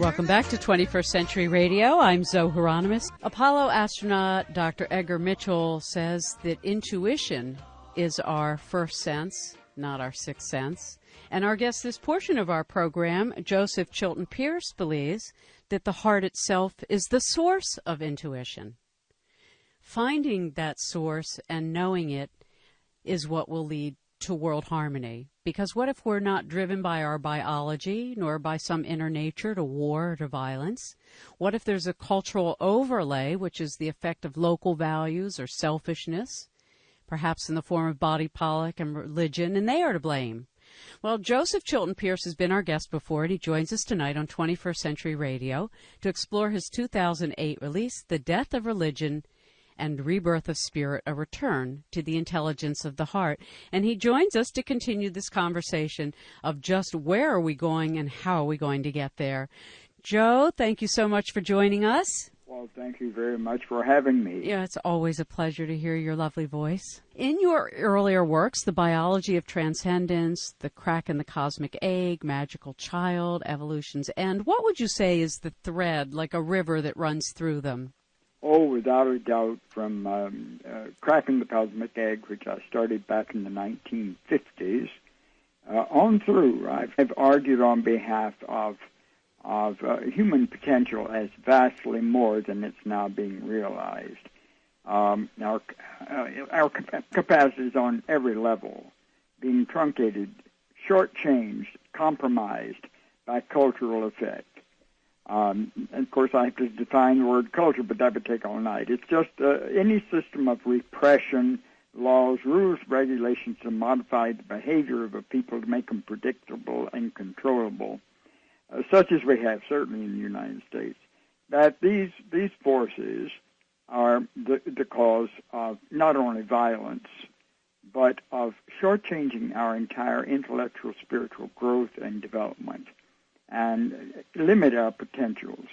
Welcome back to 21st Century Radio. I'm Zohara Hieronimus. Apollo astronaut Dr. Edgar Mitchell says that intuition is our first sense, not our sixth sense. And our guest this portion of our program, Joseph Chilton Pearce, believes that the heart itself is the source of intuition. Finding that source and knowing it is what will lead to world harmony. Because what if we're not driven by our biology, nor by some inner nature to war or to violence? What if there's a cultural overlay, which is the effect of local values or selfishness, perhaps in the form of body politic and religion, and they are to blame? Well, Joseph Chilton Pearce has been our guest before, and he joins us tonight on 21st Century Radio to explore his 2008 release, The Death of Religion and Rebirth of Spirit, A Return to the Intelligence of the Heart. And he joins us to continue this conversation of just where are we going and how are we going to get there. Joe, thank you so much for joining us. Well, thank you very much for having me. Yeah, it's always a pleasure to hear your lovely voice. In your earlier works, The Biology of Transcendence, The Crack in the Cosmic Egg, Magical Child, Evolution's End, what would you say is the thread, like a river that runs through them? Oh, without a doubt, from Cracking the Cosmic Egg, which I started back in the 1950s, on through. I've argued on behalf of human potential as vastly more than it's now being realized. Our capacities on every level being truncated, shortchanged, compromised by cultural effect. And of course, I have to define the word culture, but that would take all night. It's just any system of repression, laws, rules, regulations to modify the behavior of a people to make them predictable and controllable, such as we have certainly in the United States. That these forces are the cause of not only violence, but of shortchanging our entire intellectual, spiritual growth and development, and limit our potentials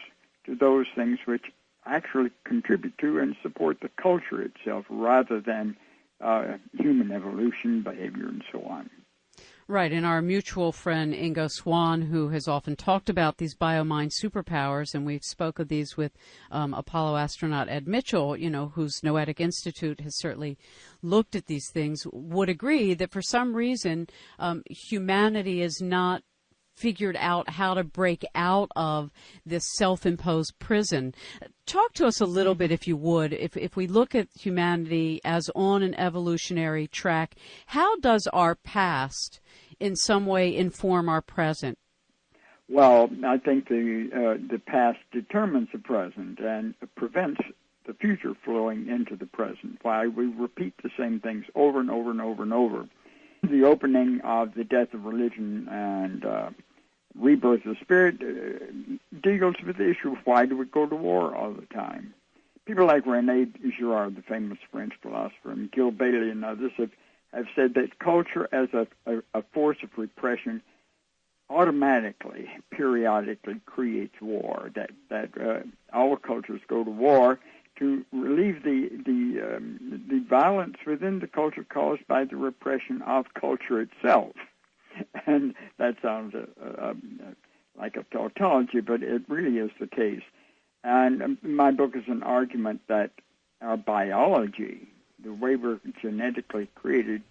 to those things which actually contribute to and support the culture itself rather than human evolution, behavior, and so on. Right, and our mutual friend Ingo Swann, who has often talked about these bio-mind superpowers, and we've spoke of these with Apollo astronaut Ed Mitchell, whose Noetic Institute has certainly looked at these things, would agree that for some reason humanity is not figured out how to break out of this self-imposed prison. Talk to us a little bit, if you would, if we look at humanity as on an evolutionary track, how does our past in some way inform our present? Well, I think the past determines the present and prevents the future flowing into the present. Why we repeat the same things over and over and over and over. The opening of The Death of Religion and Rebirth of Spirit deals with the issue of why do we go to war all the time. People like René Girard, the famous French philosopher, and Gil Bailey and others have said that culture as a force of repression automatically, periodically creates war, that all cultures go to war to relieve the violence within the culture caused by the repression of culture itself. And that sounds like a tautology, but it really is the case. And my book is an argument that our biology, the way we're genetically created,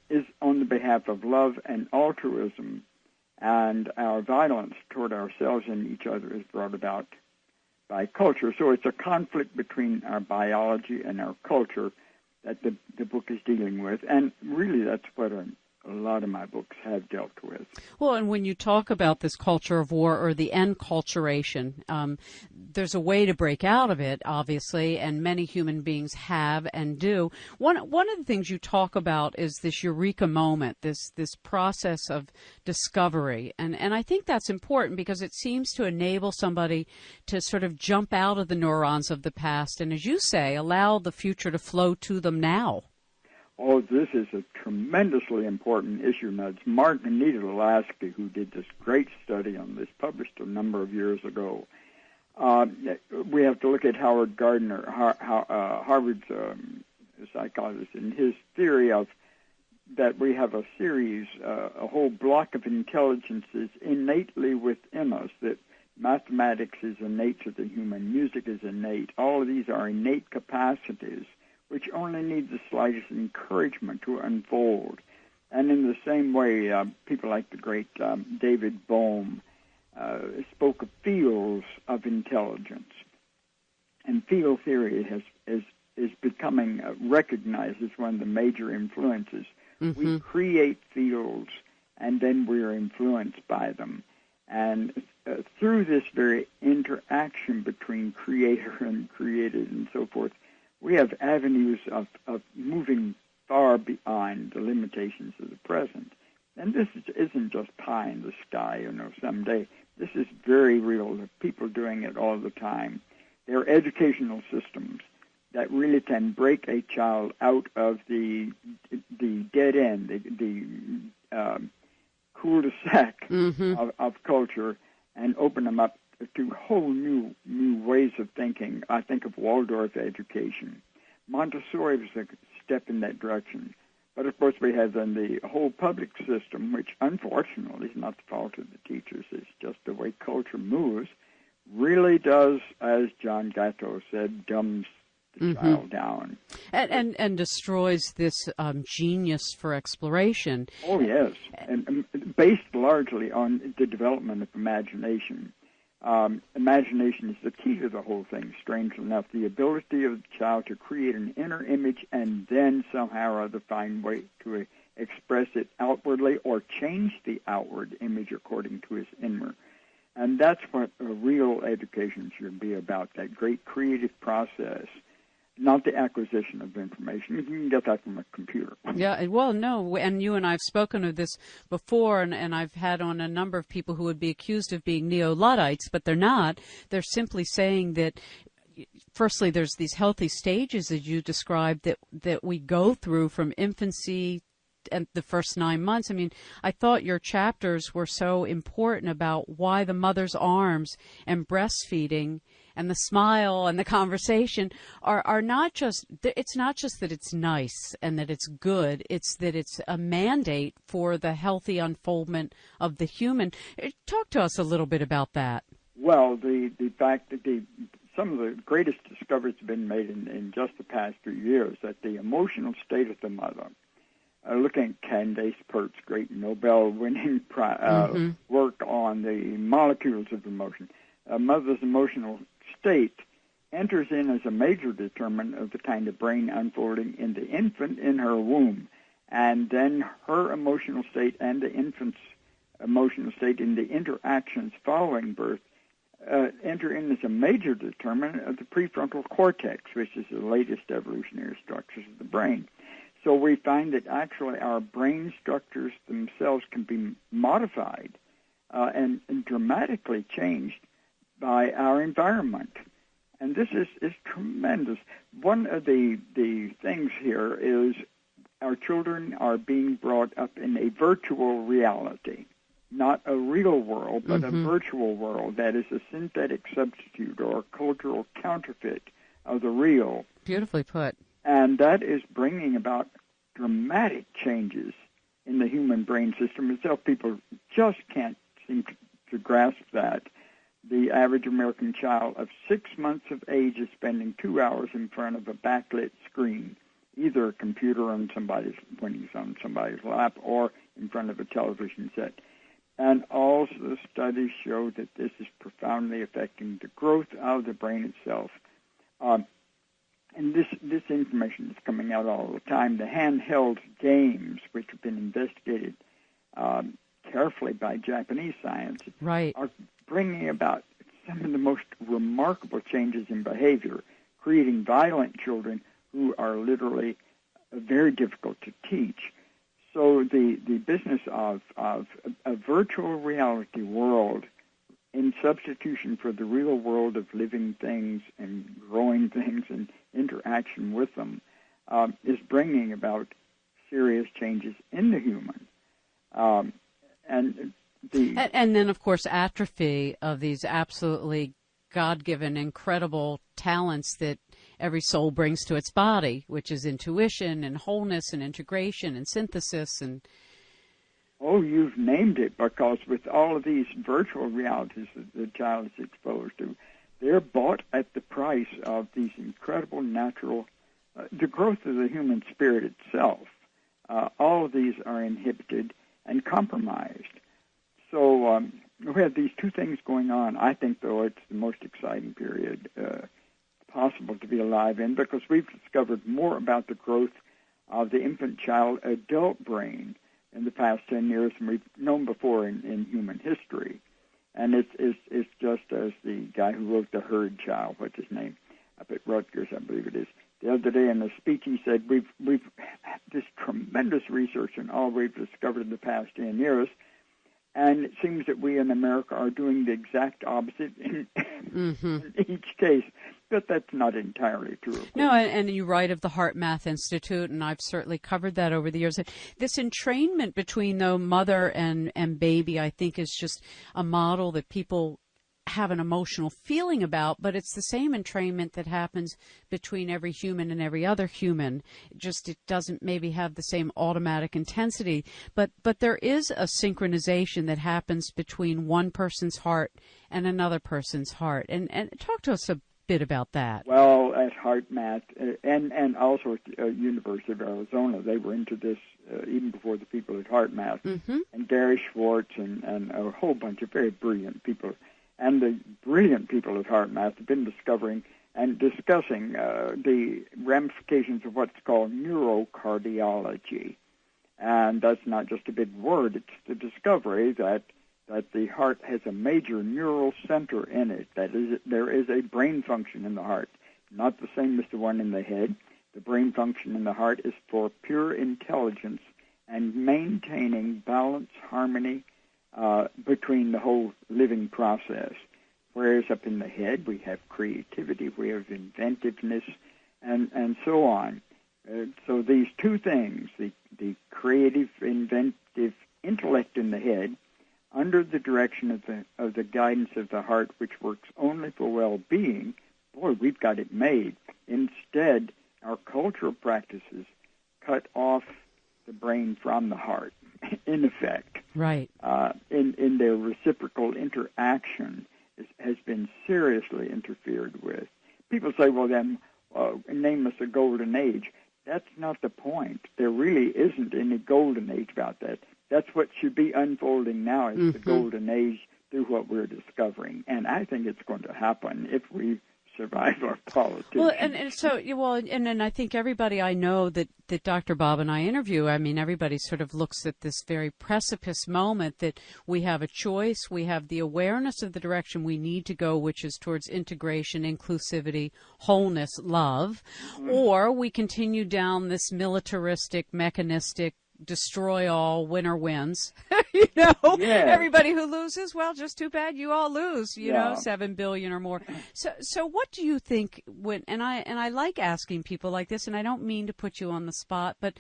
is on the behalf of love and altruism, and our violence toward ourselves and each other is brought about by culture. So it's a conflict between our biology and our culture that the book is dealing with, and really that's what a lot of my books have dealt with. Well, and when you talk about this culture of war or the enculturation, there's a way to break out of it, obviously, and many human beings have and do. One of the things you talk about is this eureka moment, this process of discovery. And I think that's important because it seems to enable somebody to sort of jump out of the neurons of the past and, as you say, allow the future to flow to them now. Oh, this is a tremendously important issue. Now, it's Mark and Anita Lasky who did this great study on this, published a number of years ago. We have to look at Howard Gardner, Harvard's psychologist, and his theory of that we have a series, a whole block of intelligences innately within us that Mathematics is innate to the human. Music is innate. All of these are innate capacities which only need the slightest encouragement to unfold. And in the same way, people like the great David Bohm spoke of fields of intelligence. And field theory is becoming recognized as one of the major influences. Mm-hmm. We create fields, and then we are influenced by them. And through this very interaction between creator and created and so forth, we have avenues of moving far beyond the limitations of the present. And this isn't just pie in the sky, someday. This is very real. There are people doing it all the time. There are educational systems that really can break a child out of the dead end, the cul-de-sac mm-hmm. of culture, and open them up to whole new ways of thinking. I think of Waldorf education. Montessori was a step in that direction. But, of course, we have then the whole public system, which, unfortunately, is not the fault of the teachers. It's just the way culture moves, really does, as John Gatto said, dumbs the mm-hmm. child down. And destroys this genius for exploration. Oh, yes, and based largely on the development of imagination. Imagination is the key to the whole thing, strangely enough. The ability of the child to create an inner image and then somehow or other find a way to express it outwardly or change the outward image according to his inner. And that's what a real education should be about, that great creative process, not the acquisition of information. You can get that from a computer. Yeah, well, no, and you and I have spoken of this before, and I've had on a number of people who would be accused of being neo-Luddites, but they're not. They're simply saying that, firstly, there's these healthy stages, as you described, that we go through from infancy and the first 9 months. I mean, I thought your chapters were so important about why the mother's arms and breastfeeding and the smile and the conversation are not just, it's not just that it's nice and that it's good, it's that it's a mandate for the healthy unfoldment of the human. Talk to us a little bit about that. Well, the fact that some of the greatest discoveries have been made in just the past few years, that the emotional state of the mother, looking at Candace Pert's great Nobel-winning work on the molecules of emotion, a mother's emotional state enters in as a major determinant of the kind of brain unfolding in the infant in her womb. And then her emotional state and the infant's emotional state in the interactions following birth enter in as a major determinant of the prefrontal cortex, which is the latest evolutionary structures of the brain. So we find that actually our brain structures themselves can be modified and dramatically changed by our environment. And this is tremendous. One of the things here is our children are being brought up in a virtual reality, not a real world, but mm-hmm. a virtual world that is a synthetic substitute or a cultural counterfeit of the real. Beautifully put. And that is bringing about dramatic changes in the human brain system itself. People just can't seem to grasp that. The average American child of 6 months of age is spending 2 hours in front of a backlit screen, either a computer when he's on somebody's lap or in front of a television set. And all the studies show that this is profoundly affecting the growth of the brain itself. And this information is coming out all the time. The handheld games, which have been investigated carefully by Japanese science, right, are bringing about some of the most remarkable changes in behavior, creating violent children who are literally very difficult to teach. So the business of a virtual reality world in substitution for the real world of living things and growing things and interaction with them is bringing about serious changes in the human. And then, of course, atrophy of these absolutely God-given, incredible talents that every soul brings to its body, which is intuition and wholeness and integration and synthesis. And Oh, you've named it, because with all of these virtual realities that the child is exposed to, they're bought at the price of these incredible natural, the growth of the human spirit itself. All of these are inhibited and compromised. So we have these two things going on. I think, though, it's the most exciting period possible to be alive in, because we've discovered more about the growth of the infant, child, adult brain in the past 10 years than we've known before in human history. And it's just as the guy who wrote The Herd Child, what's his name, up at Rutgers, I believe it is, the other day in a speech he said, we've had this tremendous research in all we've discovered in the past 10 years, and it seems that we in America are doing the exact opposite in each case. But that's not entirely true. No, and you write of the Heart Math Institute, and I've certainly covered that over the years. This entrainment between the mother and baby, I think, is just a model that people have an emotional feeling about, but it's the same entrainment that happens between every human and every other human. Just it doesn't maybe have the same automatic intensity, but there is a synchronization that happens between one person's heart and another person's heart. And talk to us a bit about that. Well, at Heart Math and also at the University of Arizona, they were into this even before the people at Heart Math. And Gary Schwartz and a whole bunch of very brilliant people. And the brilliant people at Heart Math have been discovering and discussing the ramifications of what's called neurocardiology. And that's not just a big word. It's the discovery that the heart has a major neural center in it. That is, there is a brain function in the heart, not the same as the one in the head. The brain function in the heart is for pure intelligence and maintaining balance, harmony, between the whole living process. Whereas up in the head, we have creativity, we have inventiveness, and so on. So these two things, the creative, inventive intellect in the head, under the direction of the guidance of the heart, which works only for well-being, boy, we've got it made. Instead, our cultural practices cut off the brain from the heart, in effect. Right. In their reciprocal interaction has been seriously interfered with. People say, well, then, name us a golden age. That's not the point. There really isn't any golden age about that. That's what should be unfolding now is the golden age through what we're discovering. And I think it's going to happen if we survive our politics. Well, and I think everybody I know that Dr. Bob and I interview, I mean, everybody sort of looks at this very precipice moment that we have a choice, we have the awareness of the direction we need to go, which is towards integration, inclusivity, wholeness, love, or we continue down this militaristic, mechanistic, destroy all, winner wins. Everybody who loses, well, just too bad you all lose, you know, 7 billion or more. So what do you think when, and I like asking people like this, and I don't mean to put you on the spot, but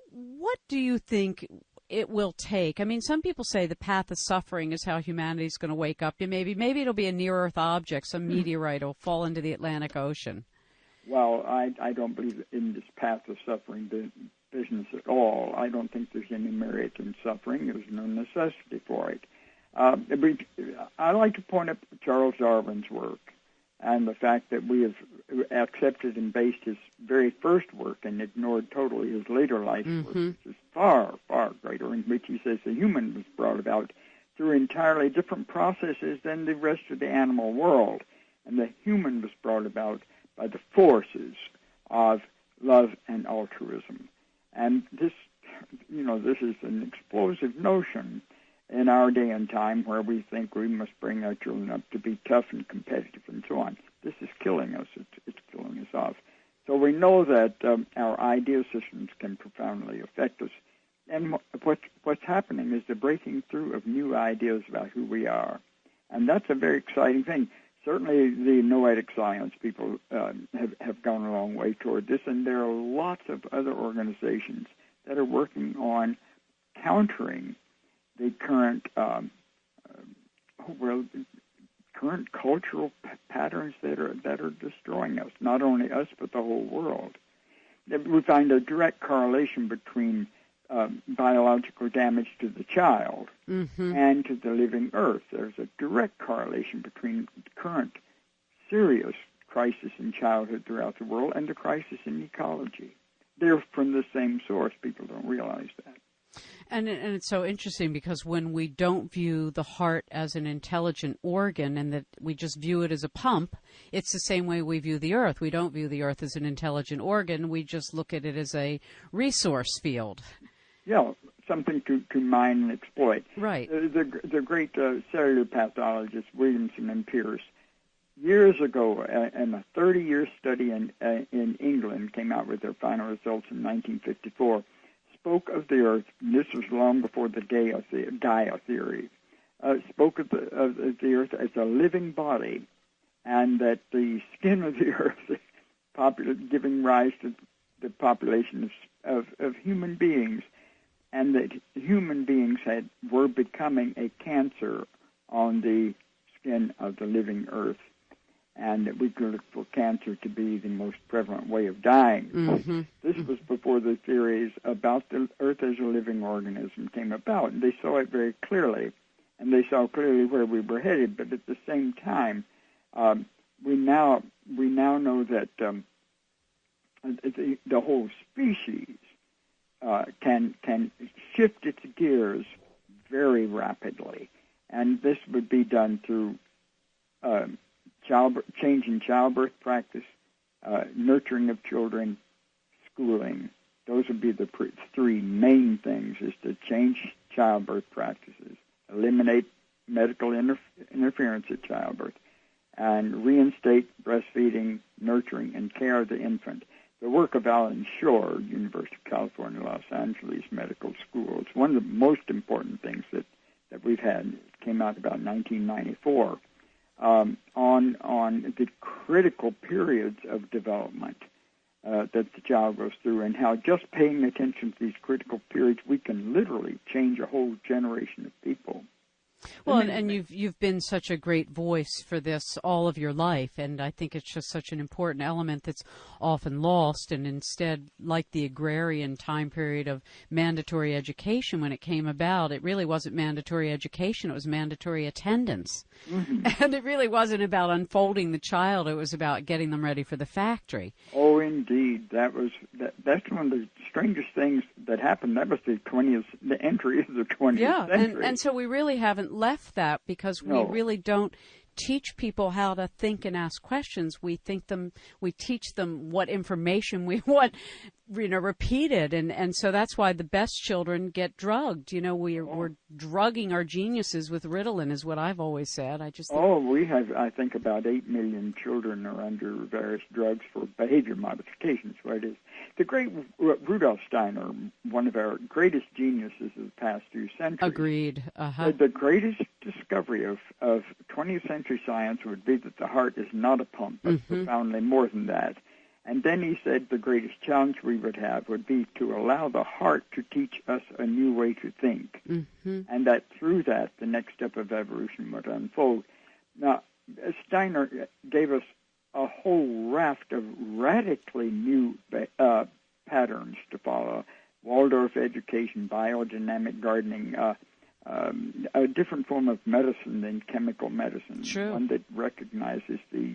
what do you think it will take? I mean, some people say the path of suffering is how humanity is going to wake up. Maybe it'll be a near-Earth object, some meteorite will fall into the Atlantic Ocean. Well, I don't believe in this path of suffering business at all. I don't think there's any merit in suffering. There's no necessity for it. I like to point up Charles Darwin's work and the fact that we have accepted and based his very first work and ignored totally his later life work, which is far, far greater, in which he says the human was brought about through entirely different processes than the rest of the animal world. And the human was brought about by the forces of love and altruism. And this is an explosive notion in our day and time where we think we must bring our children up to be tough and competitive and so on. This is killing us. It's killing us off. So we know that our idea systems can profoundly affect us. And what's happening is the breaking through of new ideas about who we are. And that's a very exciting thing. Certainly the noetic science people have gone a long way toward this, and there are lots of other organizations that are working on countering the current current cultural patterns that are destroying us, not only us but the whole world. We find a direct correlation between biological damage to the child and to the living earth. There's a direct correlation between the current serious crisis in childhood throughout the world and the crisis in ecology. They're from the same source. People don't realize that. And it's so interesting because when we don't view the heart as an intelligent organ and that we just view it as a pump, it's the same way we view the earth. We don't view the earth as an intelligent organ. We just look at it as a resource field. Yeah, something to mine and exploit. Right. The great cellular pathologist Williamson and Pearce, years ago, in a 30-year study in England, came out with their final results in 1954, spoke of the earth, and this was long before the Gaia theory, spoke of the earth as a living body, and that the skin of the earth giving rise to the population of human beings, and that human beings were becoming a cancer on the skin of the living earth, and that we could look for cancer to be the most prevalent way of dying. This was before the theories about the earth as a living organism came about, and they saw it very clearly, and they saw clearly where we were headed. But at the same time, we now know that the whole species can shift its gears very rapidly, and this would be done through change in childbirth practice, nurturing of children, schooling. Those would be the three main things: is to change childbirth practices, eliminate medical interference at childbirth, and reinstate breastfeeding, nurturing, and care of the infant. The work of Alan Shore, University of California, Los Angeles Medical School, is one of the most important things that we've had. It came out about 1994. On the critical periods of development that the child goes through, and how just paying attention to these critical periods, we can literally change a whole generation of people. Well, and you've been such a great voice for this all of your life, and I think it's just such an important element that's often lost, and instead, like the agrarian time period of mandatory education when it came about, it really wasn't mandatory education, it was mandatory attendance. And it really wasn't about unfolding the child, it was about getting them ready for the factory. Oh, indeed. That's one of the strangest things that happened. That was the entry of the 20th century. And so we really haven't left that because we really don't teach people how to think and ask questions. We teach them what information we want, repeated, and so that's why the best children get drugged. We're drugging our geniuses with Ritalin, is what I've always said. We have, I think, about 8 million children are under various drugs for behavior modifications. Right? Is the great Rudolf Steiner, one of our greatest geniuses of the past few centuries. Agreed. The greatest discovery of 20th century science would be that the heart is not a pump, but profoundly more than that. And then he said the greatest challenge we would have would be to allow the heart to teach us a new way to think, and that through that, the next step of evolution would unfold. Now, Steiner gave us a whole raft of radically new patterns to follow: Waldorf education, biodynamic gardening, a different form of medicine than chemical medicine. True. One that recognizes the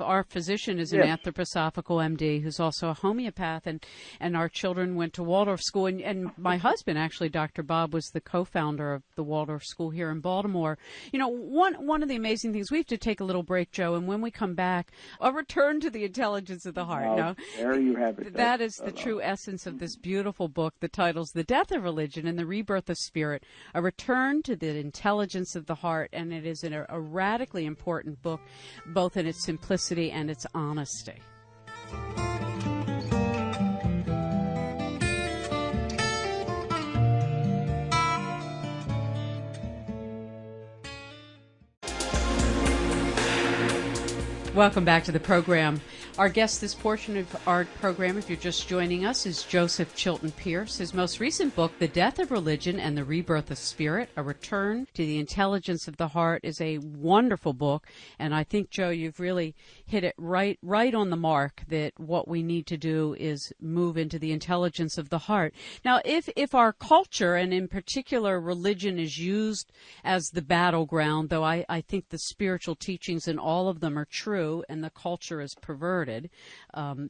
our physician is an anthroposophical MD who's also a homeopath, and our children went to Waldorf school, and my husband, actually, Dr. Bob, was the co-founder of the Waldorf school here in Baltimore. One of the amazing things, we have to take a little break, Joe, and when we come back, a return to the intelligence of the heart. There you have it. That is the true essence of this beautiful book. The title's The Death of Religion and the Rebirth of Spirit, a return to the intelligence of the heart, and it is a radically important book, both in its simplicity and its honesty. Welcome back to the program. Our guest this portion of our program, if you're just joining us, is Joseph Chilton Pearce. His most recent book, The Death of Religion and the Rebirth of Spirit, A Return to the Intelligence of the Heart, is a wonderful book. And I think, Joe, you've really hit it right on the mark, that what we need to do is move into the intelligence of the heart. Now, if our culture, and in particular religion, is used as the battleground, though I think the spiritual teachings in all of them are true, and the culture is perverted,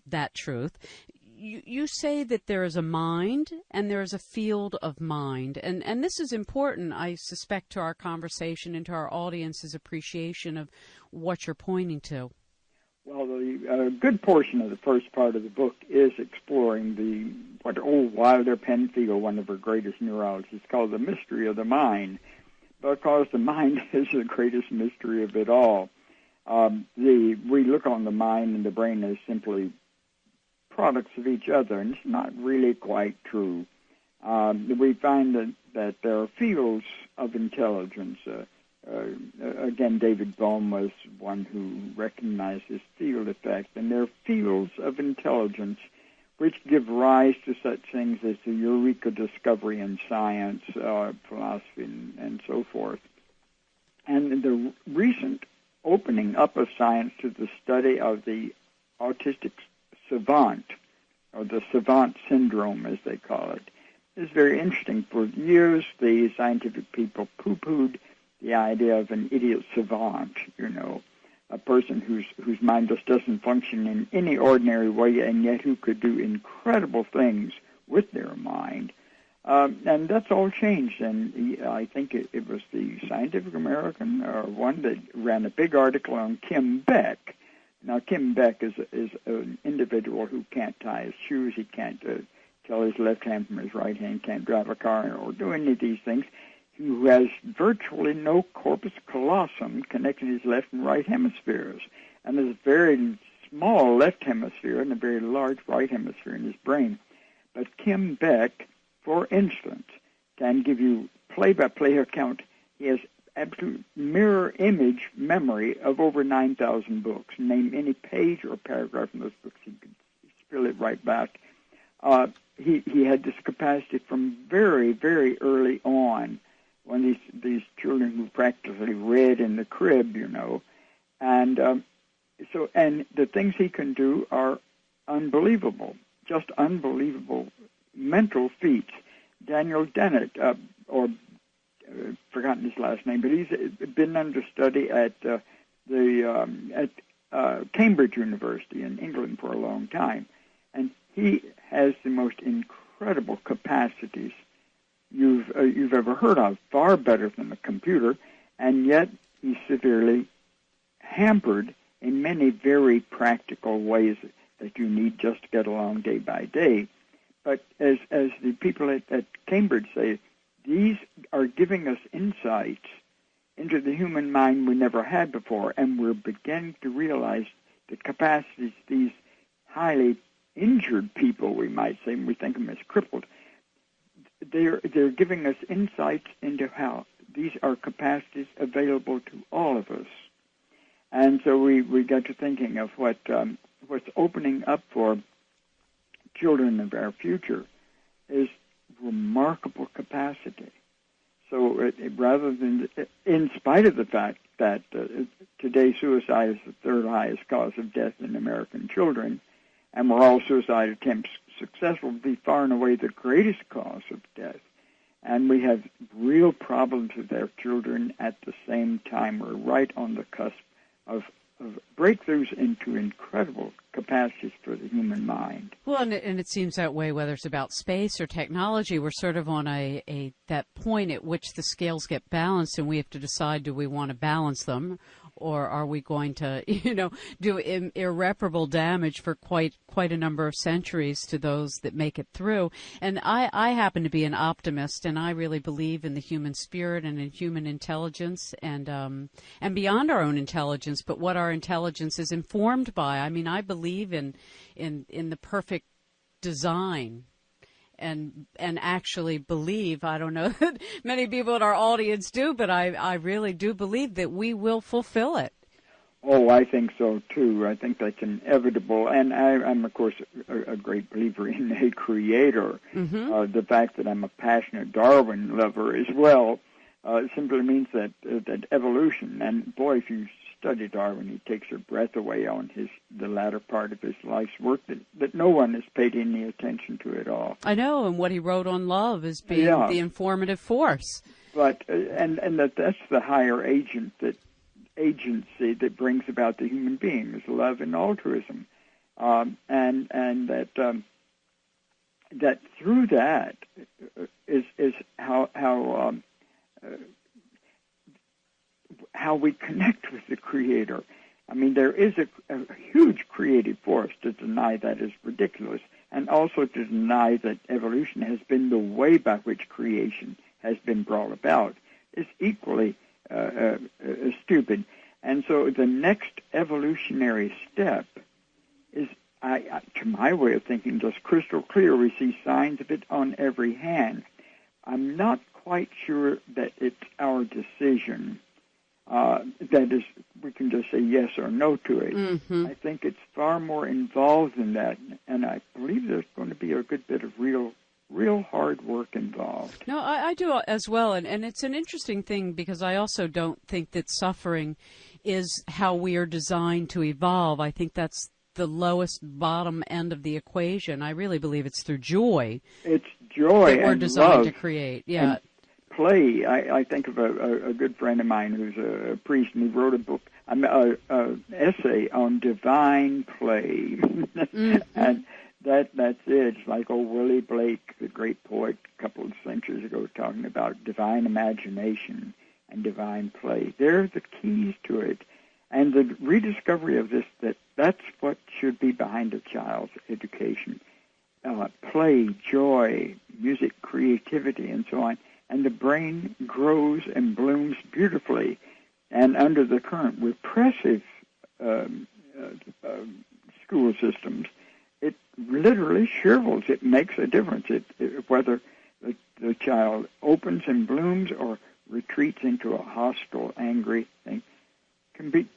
that truth. You say that there is a mind and there is a field of mind. And this is important, I suspect, to our conversation and to our audience's appreciation of what you're pointing to. Well, a good portion of the first part of the book is exploring what old Wilder Penfield, one of her greatest neurologists, called the mystery of the mind, because the mind is the greatest mystery of it all. We look on the mind and the brain as simply products of each other, and it's not really quite true. We find that there are fields of intelligence. Again, David Bohm was one who recognized this field effect, and there are fields of intelligence which give rise to such things as the eureka discovery in science, philosophy, and so forth. And the recent opening up of science to the study of the autistic savant, or the savant syndrome, as they call it, is very interesting. For years, the scientific people poo-pooed the idea of an idiot savant, a person whose mind just doesn't function in any ordinary way, and yet who could do incredible things with their mind. And that's all changed, and I think it was the Scientific American, one that ran a big article on Kim Beck. Now, Kim Beck is an individual who can't tie his shoes, he can't tell his left hand from his right hand, can't drive a car or do any of these things, who has virtually no corpus callosum connecting his left and right hemispheres, and has a very small left hemisphere and a very large right hemisphere in his brain. But Kim Beck, for instance, can give you play-by-play account. He has absolute mirror image memory of over 9,000 books. Name any page or paragraph in those books, he can spill it right back. He had this capacity from very, very early on, when these children who practically read in the crib, and and the things he can do are unbelievable, just unbelievable mental feats. Daniel Dennett, forgotten his last name, but he's been under study at Cambridge University in England for a long time, and he has the most incredible capacities you've ever heard of, far better than a computer, and yet he's severely hampered in many very practical ways that you need just to get along day by day. But as the people at Cambridge say, these are giving us insights into the human mind we never had before, and we're beginning to realize the capacities these highly injured people, we might say, when we think of them as crippled, they're giving us insights into how these are capacities available to all of us. And so we got to thinking of what's opening up for children of our future is remarkable capacity. So rather than, in spite of the fact that today suicide is the third highest cause of death in American children, and were all suicide attempts successful, would be far and away the greatest cause of death. And we have real problems with our children at the same time. We're right on the cusp of breakthroughs into incredible capacities for the human mind. Well, and it seems that way, whether it's about space or technology. We're sort of on that point at which the scales get balanced, and we have to decide, do we want to balance them, or are we going to, do irreparable damage for quite a number of centuries to those that make it through? And I happen to be an optimist, and I really believe in the human spirit and in human intelligence, and beyond our own intelligence, but what our intelligence is informed by. I mean, I believe in the perfect design. And actually believe, I don't know that many people in our audience do, but I really do believe that we will fulfill it. Oh, I think so, too. I think that's inevitable. And I'm, of course, a great believer in a creator. Mm-hmm. The fact that I'm a passionate Darwin lover as well simply means that evolution, and boy, if you study Darwin, he takes your breath away on the latter part of his life's work that no one has paid any attention to at all. I know, and what he wrote on love as being the informative force. But and that's the higher agency that brings about the human being is love and altruism, and that through that is how we connect with the Creator. I mean, there is a huge creative force. To deny that is ridiculous, and also to deny that evolution has been the way by which creation has been brought about is equally stupid. And so the next evolutionary step is, to my way of thinking, just crystal clear. We see signs of it on every hand. I'm not quite sure that it's our decision. That is, we can just say yes or no to it. Mm-hmm. I think it's far more involved than that, and I believe there's going to be a good bit of real hard work involved. No, I do as well, and it's an interesting thing because I also don't think that suffering is how we are designed to evolve. I think that's the lowest bottom end of the equation. I really believe it's through joy. It's joy that we're and designed love to create. Yeah. and play. I think of a good friend of mine who's a priest, and he wrote a book, an essay on divine play, Mm-hmm. and that's it. It's like old Willie Blake, the great poet, a couple of centuries ago, talking about divine imagination and divine play. They're the keys to it. And the rediscovery of this, that's what should be behind a child's education. Play, joy, music, creativity, and so on. And the brain grows and blooms beautifully. And under the current repressive school systems, it literally shrivels. It makes a difference. Whether the child opens and blooms or retreats into a hostile, angry thing, can be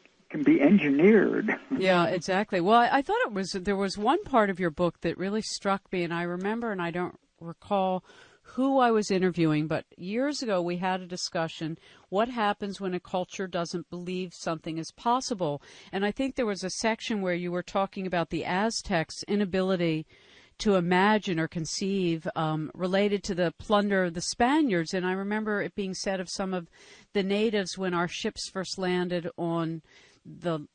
engineered. Yeah, exactly. Well, I thought there was one part of your book that really struck me, and I remember, and I don't recall who I was interviewing, but years ago we had a discussion, what happens when a culture doesn't believe something is possible? And I think there was a section where you were talking about the Aztecs' inability to imagine or conceive related to the plunder of the Spaniards. And I remember it being said of some of the natives when our ships first landed on their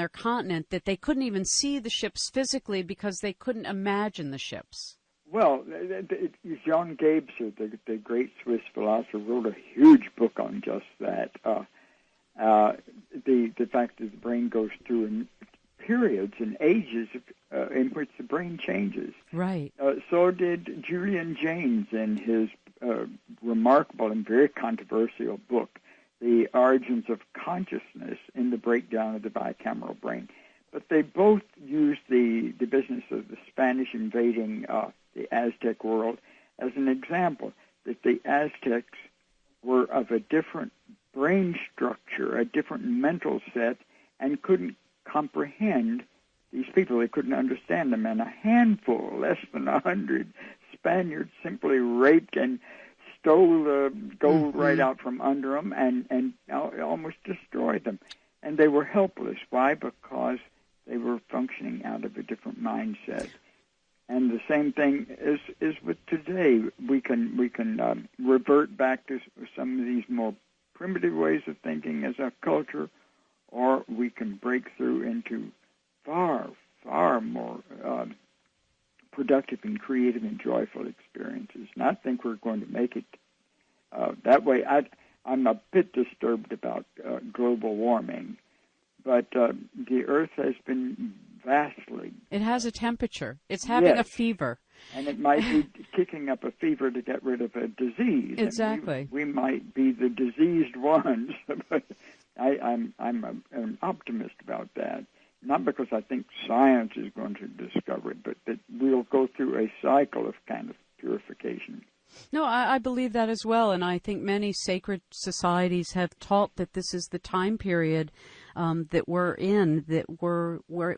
continent, that they couldn't even see the ships physically because they couldn't imagine the ships. Well, Jean Gebser, the great Swiss philosopher, wrote a huge book on just that. The fact that the brain goes through periods and ages in which the brain changes. Right. So did Julian Jaynes in his remarkable and very controversial book, The Origins of Consciousness in the Breakdown of the Bicameral Brain. But they both used the business of the Spanish invading the Aztec world as an example, that the Aztecs were of a different brain structure, a different mental set, and couldn't comprehend these people. They couldn't understand them. And a handful, less than 100 Spaniards simply raped and stole the gold right out from under them and almost destroyed them. And they were helpless. Why? Because they were functioning out of a different mindset. And the same thing is with today. We can revert back to some of these more primitive ways of thinking as a culture, or we can break through into far, far more productive and creative and joyful experiences. And I think we're going to make it that way. I'm a bit disturbed about global warming, but the Earth has been vastly... It has a temperature. It's having a fever. And it might be kicking up a fever to get rid of a disease. Exactly. We might be the diseased ones. But I'm an optimist about that. Not because I think science is going to discover it, but that we'll go through a cycle of kind of purification. No, I believe that as well, and I think many sacred societies have taught that this is the time period that we're in, that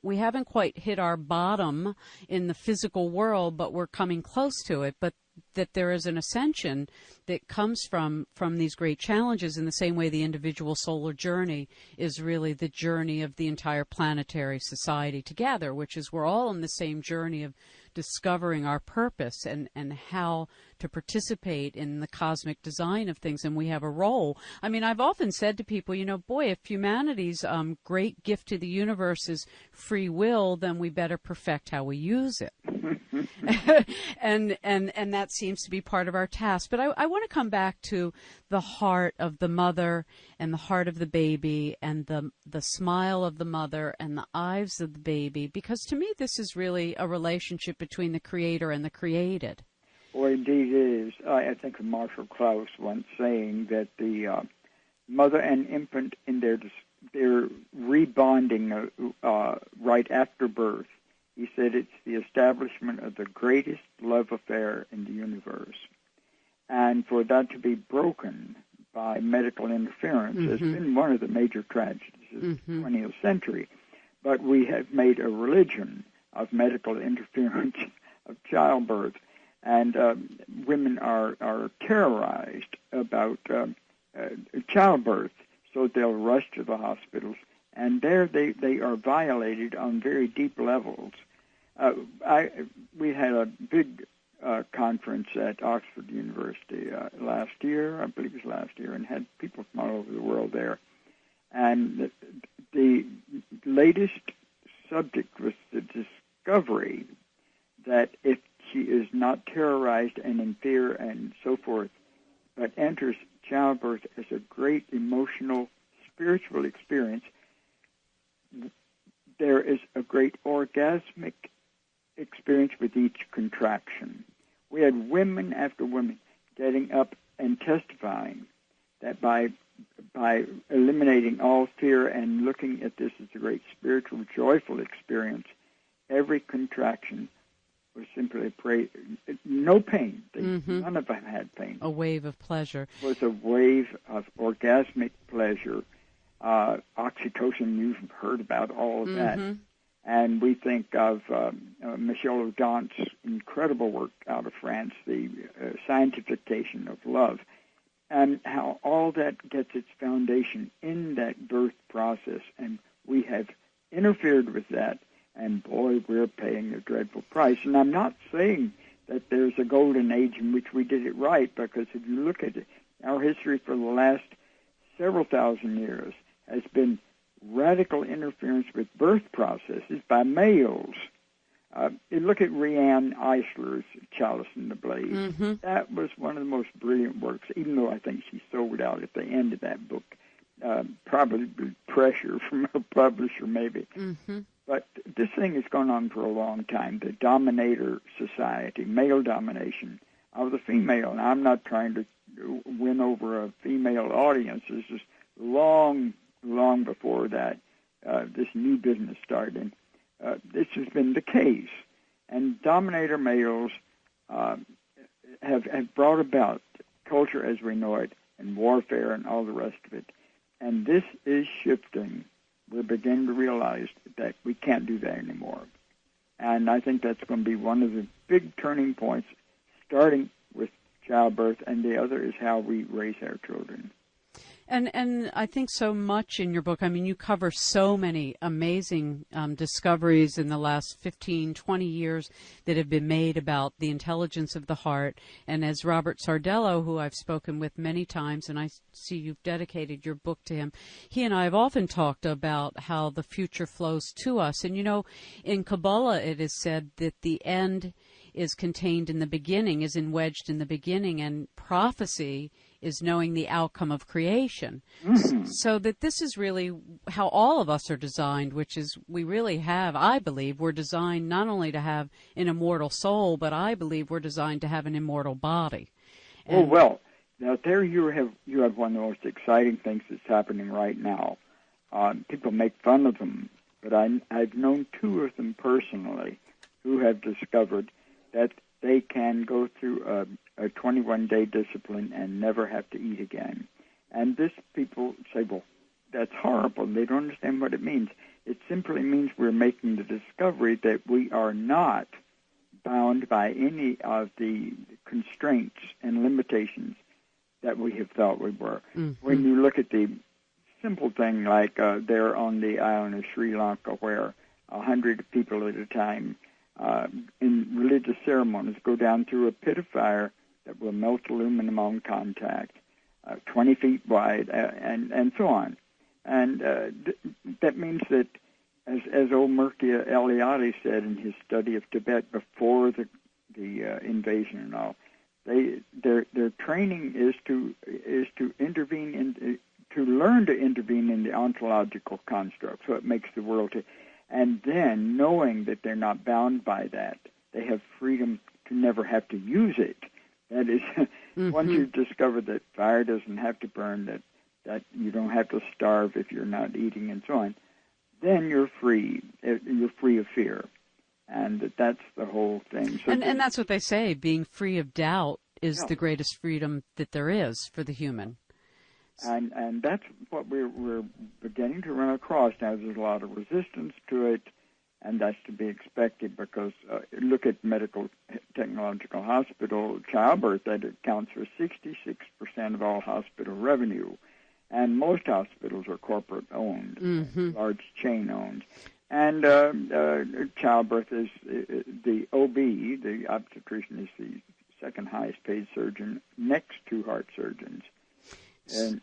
we haven't quite hit our bottom in the physical world, but we're coming close to it. But that there is an ascension that comes from these great challenges, in the same way the individual solar journey is really the journey of the entire planetary society together, which is we're all on the same journey of discovering our purpose and how to participate in the cosmic design of things, and we have a role. I mean, I've often said to people, boy, if humanity's great gift to the universe is free will, then we better perfect how we use it. and that seems to be part of our task. But I want to come back to the heart of the mother and the heart of the baby and the smile of the mother and the eyes of the baby, because to me this is really a relationship between the creator and the created. Well, indeed it is. I think of Marshall Klaus once saying that the mother and infant in their rebonding right after birth, he said it's the establishment of the greatest love affair in the universe. And for that to be broken by medical interference has been one of the major tragedies of the 20th century. But we have made a religion of medical interference of childbirth. And women are terrorized about childbirth, so they'll rush to the hospitals. And there they are violated on very deep levels. We had a big conference at Oxford University last year, I believe it was last year, and had people from all over the world there. And the latest subject was the discovery that if she is not terrorized and in fear and so forth, but enters childbirth as a great emotional, spiritual experience, there is a great orgasmic experience with each contraction. We had women after women getting up and testifying that by eliminating all fear and looking at this as a great spiritual, joyful experience, every contraction was simply no pain. None of them had pain. A wave of pleasure. It was a wave of orgasmic pleasure. Oxytocin, you've heard about all of that. And we think of Michel Audant's incredible work out of France, the scientification of love, and how all that gets its foundation in that birth process. And we have interfered with that, and boy, we're paying a dreadful price. And I'm not saying that there's a golden age in which we did it right, because if you look at it, our history for the last several thousand years has been radical interference with birth processes by males. You look at Rianne Eisler's Chalice in the Blaze. That was one of the most brilliant works, even though I think she sold out at the end of that book. Probably pressure from her publisher, maybe. But this thing has gone on for a long time. The dominator society, male domination of the female. And I'm not trying to win over a female audience. This is long before that, this new business started. This has been the case. And dominator males have brought about culture as we know it, and warfare and all the rest of it. And this is shifting. We're beginning to realize that we can't do that anymore. And I think that's going to be one of the big turning points, starting with childbirth, and the other is how we raise our children. And I think so much in your book, I mean, you cover so many amazing discoveries in the last 15, 20 years that have been made about the intelligence of the heart. And as Robert Sardello, who I've spoken with many times, and I see you've dedicated your book to him, he and I have often talked about how the future flows to us. And, in Kabbalah it is said that the end is contained in the beginning, is wedged in the beginning, and prophecy is knowing the outcome of creation. So that this is really how all of us are designed, which is we really have, I believe, we're designed not only to have an immortal soul, but I believe we're designed to have an immortal body. And well, now there you have one of the most exciting things that's happening right now. People make fun of them, but I've known two of them personally who have discovered that they can go through a 21-day discipline and never have to eat again. And this people say, well, that's horrible. They don't understand what it means. It simply means we're making the discovery that we are not bound by any of the constraints and limitations that we have thought we were. Mm-hmm. When you look at the simple thing like there on the island of Sri Lanka where 100 people at a time in religious ceremonies go down through a pit of fire that will melt aluminum on contact, 20 feet wide, and so on. And that means that, as old Mircea Eliade said in his study of Tibet before the invasion and all, their training is to intervene to learn to intervene in the ontological construct, so it makes the world. And then, knowing that they're not bound by that, they have freedom to never have to use it. That is, once you discover that fire doesn't have to burn, that you don't have to starve if you're not eating and so on, then you're free. You're free of fear. And that's the whole thing. So and that's what they say, being free of doubt is the greatest freedom that there is for the human. And that's what we're beginning to run across now. There's a lot of resistance to it, and that's to be expected because look at medical technological hospital childbirth. That accounts for 66% of all hospital revenue, and most hospitals are corporate owned, large chain owned. And childbirth is the OB, the obstetrician, is the second highest paid surgeon next to heart surgeons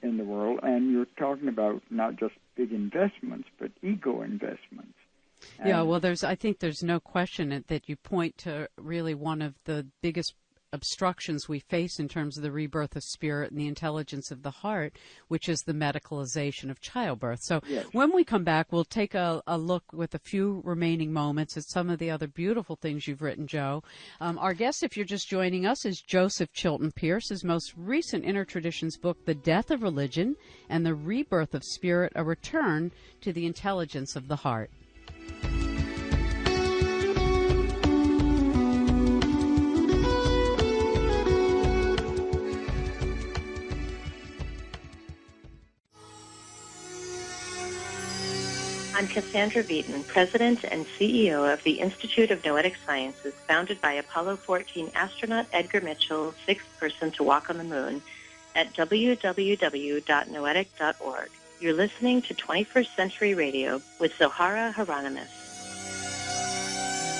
in the world. And you're talking about not just big investments, but ego investments. Yeah, well, I think there's no question that you point to really one of the biggest obstructions we face in terms of the rebirth of spirit and the intelligence of the heart, which is the medicalization of childbirth. So when we come back, we'll take a look with a few remaining moments at some of the other beautiful things you've written, Joe. Our guest, if you're just joining us, is Joseph Chilton Pearce. His most recent intertraditions book, The Death of Religion and the Rebirth of Spirit, A Return to the Intelligence of the Heart. I'm Cassandra Beaton, President and CEO of the Institute of Noetic Sciences, founded by Apollo 14 astronaut Edgar Mitchell, sixth person to walk on the moon, at www.noetic.org. You're listening to 21st Century Radio with Zohara Hieronimus.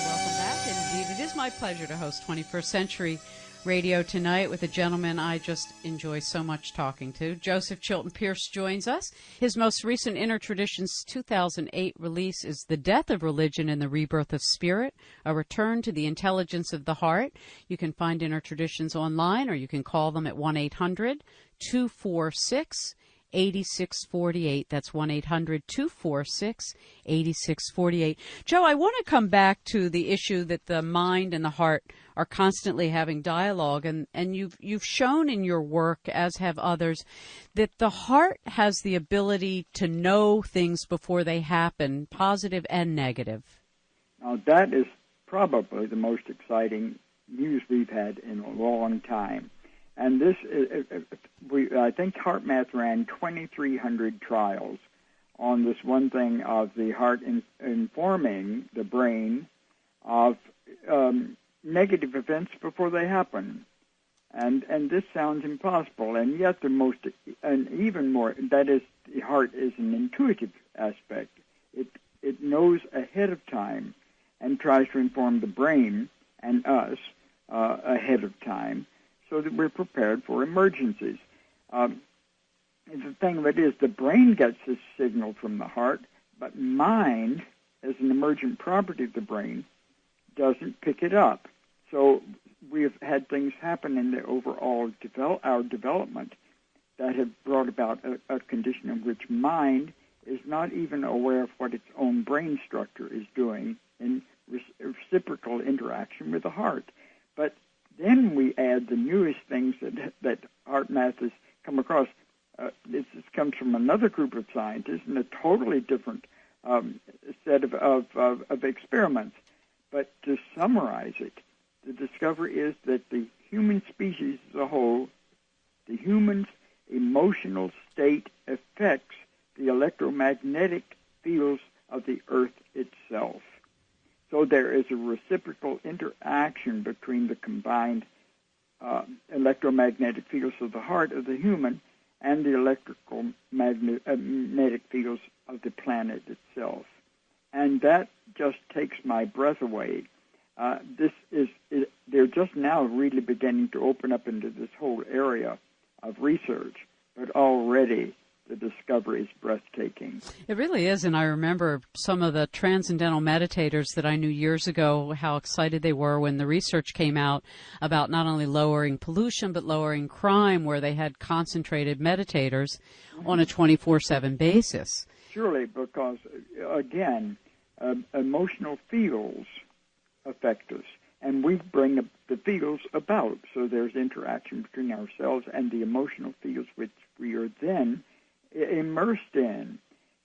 Welcome back. Indeed, it is my pleasure to host 21st Century Radio tonight with a gentleman I just enjoy so much talking to. Joseph Chilton Pearce joins us. His most recent Intertraditions 2008 release is The Death of Religion and the Rebirth of Spirit, A Return to the Intelligence of the Heart. You can find Intertraditions online, or you can call them at 1-800-246-8648. That's 1-800-246-8648. Joe, I want to come back to the issue that the mind and the heart are constantly having dialogue, and you've shown in your work, as have others, that the heart has the ability to know things before they happen, positive and negative. Now, that is probably the most exciting news we've had in a long time. And this, I think HeartMath ran 2,300 trials on this one thing of the heart informing the brain of negative events before they happen. And this sounds impossible, and yet even more, that is, the heart is an intuitive aspect. It knows ahead of time and tries to inform the brain and us ahead of time, so that we're prepared for emergencies. The thing of it is, the brain gets this signal from the heart, but mind, as an emergent property of the brain, doesn't pick it up. So we have had things happen in the overall our development that have brought about a condition in which mind is not even aware of what its own brain structure is doing in reciprocal interaction with the heart. But then we add the newest things that HeartMath has come across. This comes from another group of scientists in a totally different set of experiments. But to summarize it, the discovery is that the human species as a whole, the human's emotional state affects the electromagnetic fields of the Earth itself. So there is a reciprocal interaction between the combined electromagnetic fields of the heart of the human and the electrical magnetic fields of the planet itself. And that just takes my breath away. They're just now really beginning to open up into this whole area of research, but already the discovery is breathtaking. It really is, and I remember some of the transcendental meditators that I knew years ago, how excited they were when the research came out about not only lowering pollution, but lowering crime, where they had concentrated meditators on a 24/7 basis. Surely, because, again, emotional fields affect us, and we bring the fields about, so there's interaction between ourselves and the emotional fields which we are then immersed in.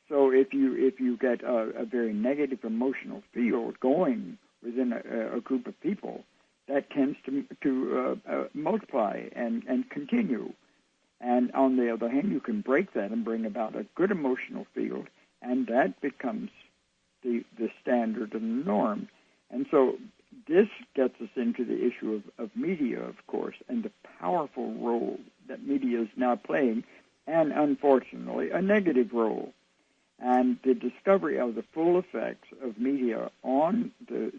So if you get a very negative emotional field going within a group of people, that tends to multiply and continue. And on the other hand, you can break that and bring about a good emotional field, and that becomes the standard and the norm. And so this gets us into the issue of media, of course, and the powerful role that media is now playing, and unfortunately, a negative role. And the discovery of the full effects of media on the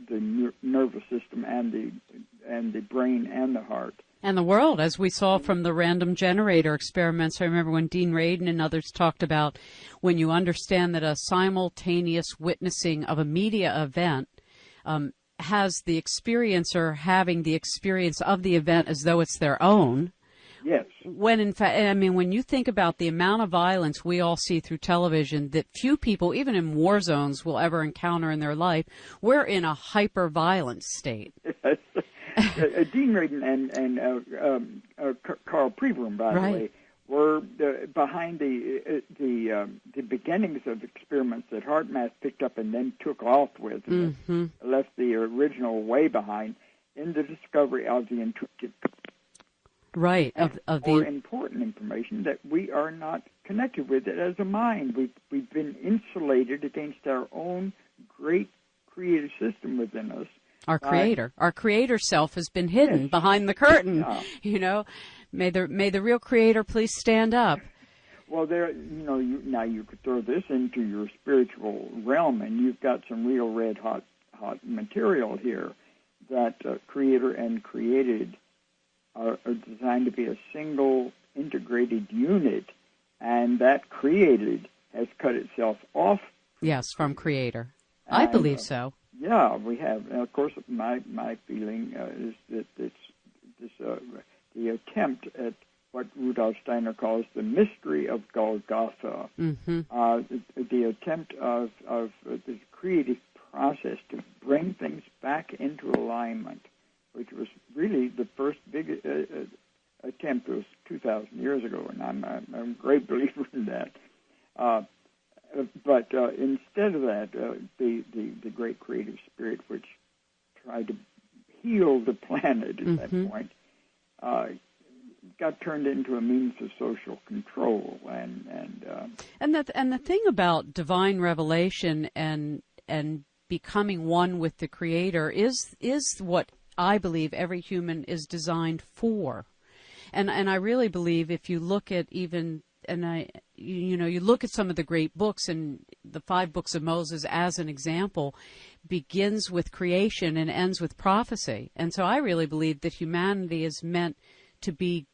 nervous system and the brain and the heart. And the world, as we saw from the random generator experiments. I remember when Dean Radin and others talked about when you understand that a simultaneous witnessing of a media event has the experiencer having the experience of the event as though it's their own. Yes. When in fact, I mean, when you think about the amount of violence we all see through television that few people, even in war zones, will ever encounter in their life, we're in a hyper-violent state. Yes. Dean Radin and Carl Prevrum, by the way, were behind the beginnings of experiments that HeartMath picked up and then took off with, and left the original way behind in the discovery of the intuitive. Right. More important information that we are not connected with it as a mind. We've been insulated against our own great creative system within us. Our creator self has been hidden behind the curtain. Yeah. You know, may the real creator please stand up. Well, now you could throw this into your spiritual realm, and you've got some real red hot material here that creator and created are designed to be a single integrated unit, and that created has cut itself off. Yes, from creator. I believe so. Yeah, we have. And of course, my feeling is that it's the attempt at what Rudolf Steiner calls the mystery of Golgotha, the attempt of the creative process to bring things back into alignment, which was really the first big attempt. It was 2,000 years ago, and I'm a great believer in that. But instead of that, the great creative spirit, which tried to heal the planet at that point, got turned into a means of social control, and the thing about divine revelation and becoming one with the Creator is what I believe every human is designed for, and I really believe if you look at you look at some of the great books, and the 5 books of Moses as an example begins with creation and ends with prophecy. And so I really believe that humanity is meant to be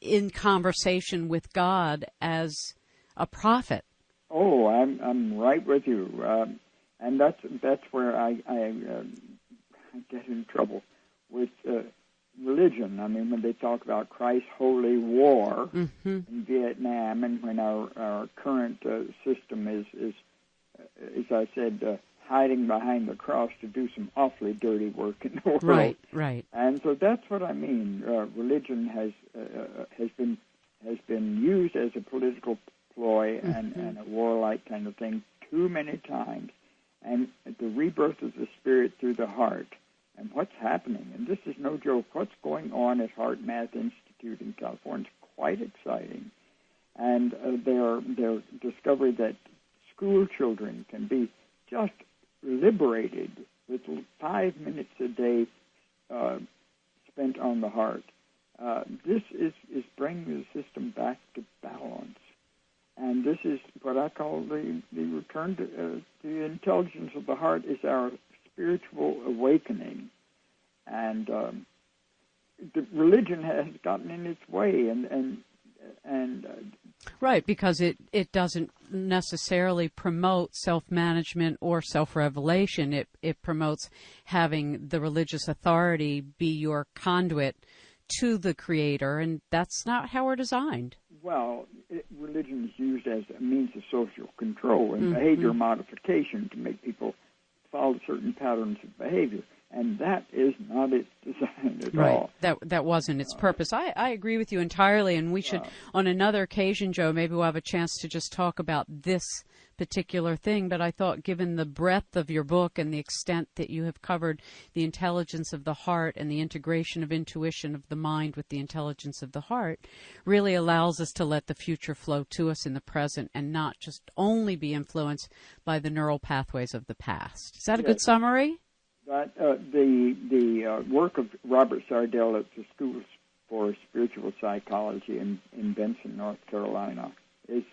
in conversation with God as a prophet. Oh, I'm right with you, and that's where I get in trouble with religion. I mean, when they talk about Christ's holy war in Vietnam, and when our current system is, as I said, hiding behind the cross to do some awfully dirty work in the world. Right. And so that's what I mean. Religion has been used as a political ploy and a warlike kind of thing too many times. And the rebirth of the spirit through the heart. And what's happening, and this is no joke, what's going on at HeartMath Institute in California is quite exciting. and their discovery that school children can be just liberated with 5 minutes a day spent on the heart. This is bringing the system back to balance. And this is what I call the return to the intelligence of the heart is our spiritual awakening. And the religion has gotten in its way, and right, because it doesn't necessarily promote self-management or self-revelation. It promotes having the religious authority be your conduit to the Creator, and that's not how we're designed. Well, religion is used as a means of social control and behavior modification to make people follow certain patterns of behavior. And that is not its design at all. That wasn't its purpose. I agree with you entirely, and we should, on another occasion, Joe, maybe we'll have a chance to just talk about this particular thing. But I thought, given the breadth of your book and the extent that you have covered the intelligence of the heart and the integration of intuition of the mind with the intelligence of the heart, really allows us to let the future flow to us in the present and not just only be influenced by the neural pathways of the past. Is that a good summary? But the work of Robert Sardell at the School for Spiritual Psychology in Benson, North Carolina, is,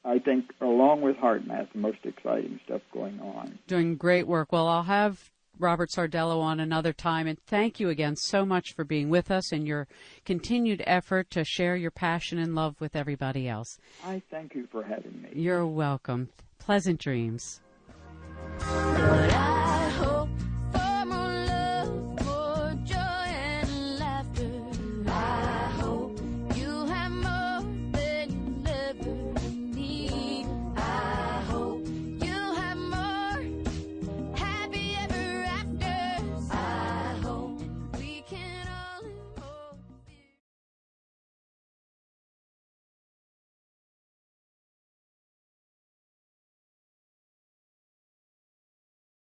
I think, along with HeartMath, the most exciting stuff going on. Doing great work. Well, I'll have Robert Sardello on another time, and thank you again so much for being with us and your continued effort to share your passion and love with everybody else. I thank you for having me. You're welcome. Pleasant dreams.